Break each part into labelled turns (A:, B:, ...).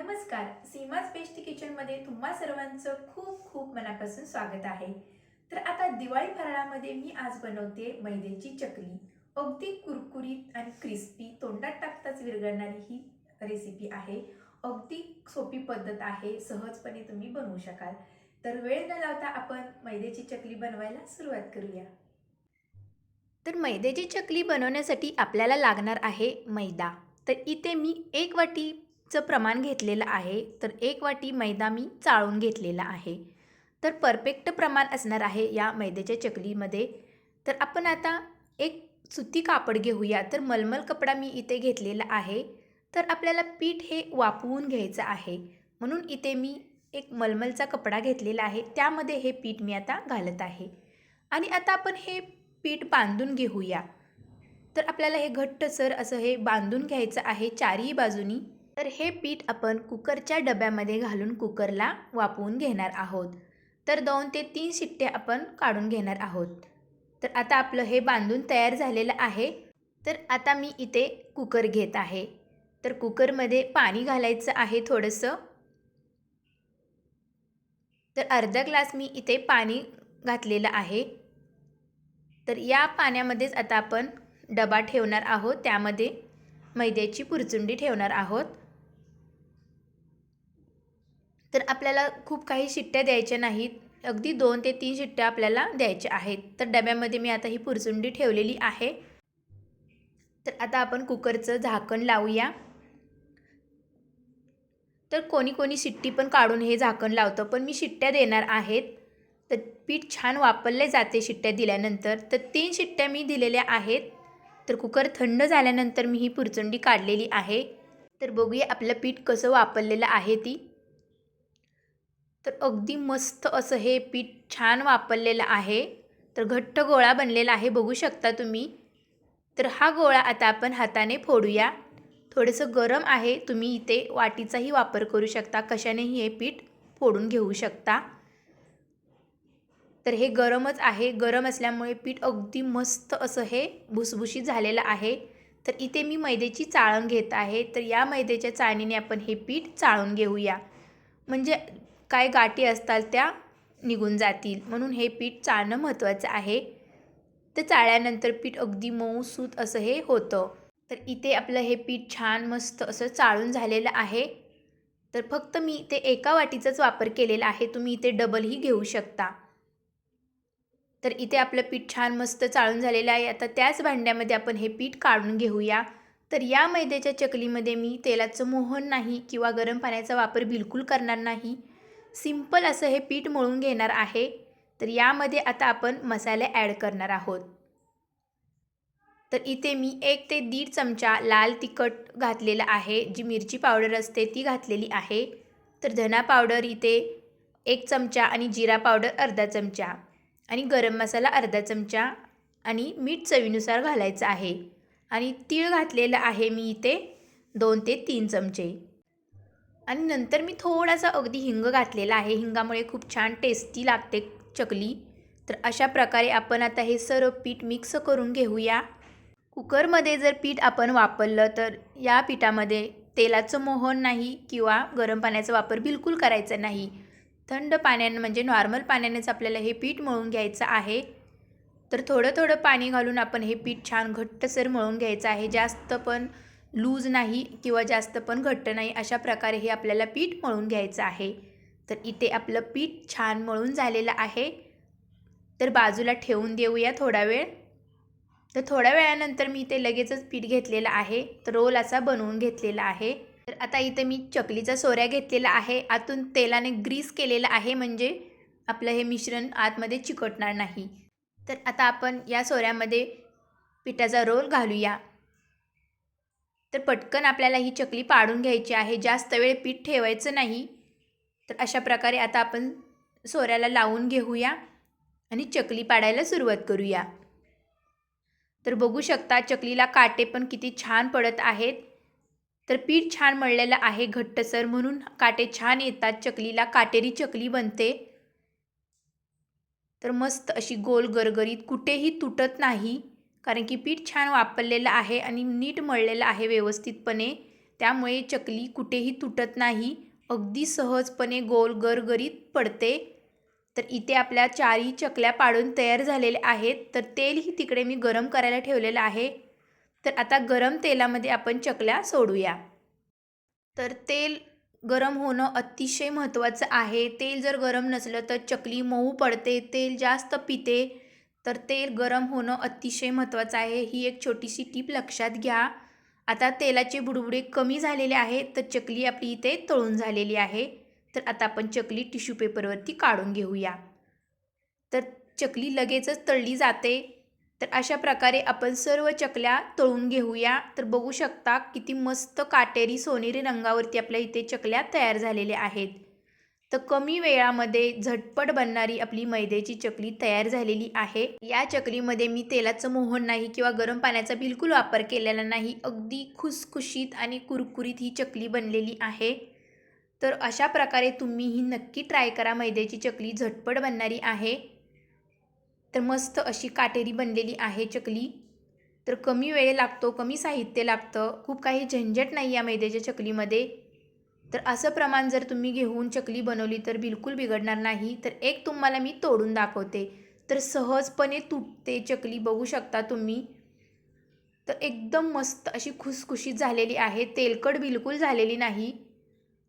A: नमस्कार. सीमाज बेस्ट किचनमध्ये तुम्हा सर्वांचं खूप खूप मनापासून स्वागत आहे. तर आता दिवाळी फराळामध्ये मी आज बनवते मैद्याची चकली. अगदी कुरकुरीत आणि क्रिस्पी, तोंडात टाकताच विरघळणारी ही रेसिपी आहे. अगदी सोपी पद्धत आहे, सहजपणे तुम्ही बनवू शकाल. तर वेळ न लावता आपण मैद्याची चकली बनवायला सुरुवात करूया. तर मैद्याची चकली बनवण्यासाठी आपल्याला लागणार आहे मैदा. तर इथे मी 1 वाटीचं प्रमाण घेतलेलं आहे. तर 1 वाटी मैदा मी चाळून घेतलेला आहे. तर परफेक्ट प्रमाण असणार आहे या मैद्याच्या चकलीमध्ये. तर आपण आता एक सुती कापड घेऊया. तर मलमल कपडा मी इथे घेतलेला आहे. तर आपल्याला पीठ हे वाफवून घ्यायचं आहे. म्हणून इथे मी एक मलमलचा कपडा घेतलेला आहे. त्यामध्ये हे पीठ मी आता घालत आहे. आणि आता आपण हे पीठ बांधून घेऊया. तर आपल्याला हे घट्टसर असं हे बांधून घ्यायचं आहे चारही बाजूनी. तर हे पीठ आपण कुकरच्या डब्यामध्ये घालून कुकरला वाफवून घेणार आहोत. तर 2 ते 3 शिट्ट्या आपण काढून घेणार आहोत. तर आता आपलं हे बांधून तयार झालेलं आहे. तर आता मी इथे कुकर घेत आहे. तर कुकरमध्ये पाणी घालायचं आहे थोडंसं. तर अर्धा ग्लास मी इथे पाणी घातलेलं आहे. तर या पाण्यामध्येच आता आपण डबा ठेवणार आहोत. त्यामध्ये मैद्याची पुरचुंडी ठेवणार आहोत. तर आपल्याला खूप काही शिट्ट्या द्यायच्या नाहीत. अगदी 2 ते 3 शिट्ट्या आपल्याला द्यायच्या आहेत. तर डब्यामध्ये मी आता ही पुरचुंडी ठेवलेली आहे. तर आता आपण कुकरचं झाकण लावूया. तर कोणी कोणी शिट्टी पण काढून हे झाकण लावतं, पण मी शिट्ट्या देणार आहेत. तर पीठ छान वापरले जाते शिट्ट्या दिल्यानंतर. तर 3 शिट्ट्या मी दिलेल्या आहेत. तर कुकर थंड झाल्यानंतर मी ही पुरचुंडी काढलेली आहे. तर बघूया आपलं पीठ कसं वापरलेलं आहे ती. तर अगदी मस्त असं हे पीठ छान वापरलेलं आहे. तर घट्ट गोळा बनलेला आहे, बघू शकता तुम्ही. तर हा गोळा आता आपण हाताने फोडूया. थोडंसं गरम आहे, तुम्ही इथे वाटीचाही वापर करू शकता, कशानेही हे पीठ फोडून घेऊ शकता. तर हे गरमच आहे. गरम असल्यामुळे पीठ अगदी मस्त असं हे भुसभुशीत झालेलं आहे. तर इथे मी मैद्याची चाळण घेत आहे. तर या मैद्याच्या चाळणीने आपण हे पीठ चाळून घेऊया. म्हणजे काय गाठी असतात त्या निघून जातील, म्हणून हे पीठ चाळणं महत्त्वाचं आहे. तर चाळल्यानंतर पीठ अगदी मऊसूत असं हे होतं. तर इथे आपलं हे पीठ छान मस्त असं चाळून झालेलं आहे. तर फक्त मी इथे एका वाटीचाच वापर केलेला आहे. तुम्ही इथे डबलही घेऊ शकता. तर इथे आपलं पीठ छान मस्त चाळून झालेलं आहे. आता त्याच भांड्यामध्ये आपण हे पीठ काढून घेऊया. तर या मैद्याच्या चकलीमध्ये मी तेलाचं मोहन नाही किंवा गरम पाण्याचा वापर बिलकुल करणार नाही. सिंपल असं हे पीठ मळून घेणार आहे. तर यामध्ये आता आपण मसाले ॲड करणार आहोत. तर इथे मी 1 ते 1.5 चमचा लाल तिखट घातलेलं आहे. जी मिरची पावडर असते ती घातलेली आहे. तर धना पावडर इथे 1 चमचा आणि जिरा पावडर अर्धा चमचा आणि गरम मसाला अर्धा चमचा आणि मीठ चवीनुसार घालायचं आहे. आणि तीळ घातलेलं आहे मी इथे 2 ते 3 चमचे. आणि नंतर मी थोडासा अगदी हिंग घातलेला आहे. हिंगामुळे खूप छान टेस्टी लागते चकली. तर अशा प्रकारे आपण आता हे सर्व पीठ मिक्स करून घेऊया. कुकरमध्ये जर पीठ आपण वापरलं तर या पिठामध्ये तेलाचं मोहन नाही किंवा गरम पाण्याचा वापर बिलकुल करायचा नाही. थंड पाण्याने म्हणजे नॉर्मल पाण्यानेच आपल्याला हे पीठ मळून घ्यायचं आहे. तर थोडं थोडं पाणी घालून आपण हे पीठ छान घट्टसर मळून घ्यायचं आहे. जास्त पण लूज नाही किंवा जास्त पण घट्ट नाही, अशा प्रकारे हे आपल्याला पीठ मळून घ्यायचं आहे. तर इथे आपलं पीठ छान मळून झालेलं आहे. तर बाजूला ठेवून देऊया थोडा वेळ. तर थोड्या वेळानंतर मी इथे लगेचच पीठ घेतलेलं आहे. तर रोल असा बनवून घेतलेला आहे. तर आता इथे मी चकलीचा सोऱ्या घेतलेला आहे. आतून तेलाने ग्रीस केलेलं आहे, म्हणजे आपलं हे मिश्रण आतमध्ये चिकटणार नाही. तर आता आपण या सोऱ्यामध्ये पिठाचा रोल घालूया. तर पटकन आपल्याला ही चकली पाडून घ्यायची आहे. जास्त वेळ पीठ ठेवायचं नाही. तर अशा प्रकारे आता आपण सोऱ्याला लावून घेऊया आणि चकली पाडायला सुरुवात करूया. तर बघू शकता चकलीला काटे पण किती छान पडत आहेत. तर पीठ छान मळलेलं आहे घट्टसर, म्हणून काटे छान येतात. चकलीला काटेरी चकली बनते. तर मस्त अशी गोल गरगरीत, कुठेही तुटत नाही, कारण की पीठ छान वापरलेलं आहे आणि नीट मळलेलं आहे व्यवस्थितपणे. त्यामुळे चकली कुठेही तुटत नाही, अगदी सहजपणे गोल गरगरीत पडते. तर इथे आपल्या 4ही चकल्या पाडून तयार झालेल्या आहेत. तर तेलही तिकडे मी गरम करायला ठेवलेलं आहे. तर आता गरम तेलामध्ये आपण चकल्या सोडूया. तर तेल गरम होणं अतिशय महत्त्वाचं आहे. तेल जर गरम नसलं तर चकली मऊ पडते, तेल जास्त पिते. तर तेल गरम होणं अतिशय महत्त्वाचं आहे. ही एक छोटीशी टीप लक्षात घ्या. आता तेलाचे बुडबुडे कमी झालेले आहेत, तर चकली आपली इथे तळून झालेली आहे. तर आता आपण चकली टिश्यू पेपरवरती काढून घेऊया. तर चकली लगेचच तळली जाते. तर अशा प्रकारे आपण सर्व चकल्या तळून घेऊया. तर बघू शकता किती मस्त काटेरी सोनेरी रंगावरती आपल्या इथे चकल्या तयार झालेल्या आहेत. तर कमी वेळामध्ये झटपट बनणारी आपली मैद्याची चकली तयार झालेली आहे. या चकलीमध्ये मी तेलाचं मोहन नाही किंवा गरम पाण्याचा बिलकुल वापर केलेला नाही. अगदी खुसखुशीत आणि कुरकुरीत ही चकली बनलेली आहे. तर अशा प्रकारे तुम्ही ही नक्की ट्राय करा. मैद्याची चकली झटपट बनणारी आहे. तर मस्त अशी काटेरी बनलेली आहे चकली. तर कमी वेळ लागतो, कमी साहित्य लागतं, खूप काही झंझट नाही या मैद्याच्या चकलीमध्ये. तर असं प्रमाण जर तुम्ही घेऊन चकली बनवली तर बिलकुल बिघडणार नाही. तर एक तुम्हाला मी तोडून दाखवते. तर सहजपणे तुटते चकली, बघू शकता तुम्ही. तर एकदम मस्त अशी खुसखुशीत झालेली आहे, तेलकट बिलकुल झालेली नाही.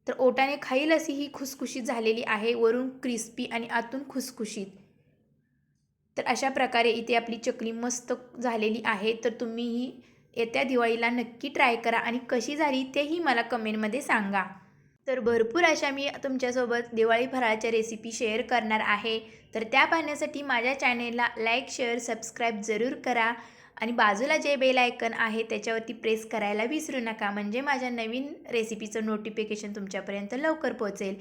A: तर ओठाने खाईल अशी ही खुसखुशीत झालेली आहे, वरून क्रिस्पी आणि आतून खुसखुशीत. तर अशा प्रकारे इथे आपली चकली मस्त झालेली आहे. तर तुम्ही ही येत्या दिवाळीला नक्की ट्राय करा आणि कशी झाली तेही मला कमेंटमध्ये सांगा. तर भरपूर अशा मी तुमच्यासोबत दिवाळी फराळाच्या रेसिपी शेअर करणार आहे. तर त्या पाहण्यासाठी माझ्या चॅनेलला लाईक, शेअर, सबस्क्राईब जरूर करा आणि बाजूला जे बेल आयकन आहे त्याच्यावरती प्रेस करायला विसरू नका, म्हणजे माझ्या नवीन रेसिपीचं नोटिफिकेशन तुमच्यापर्यंत लवकर पोहोचेल.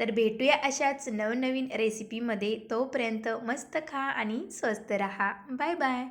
A: तर भेटूया अशाच नवनवीन रेसिपीमध्ये. तोपर्यंत मस्त खा आणि स्वस्त रहा. Bye bye.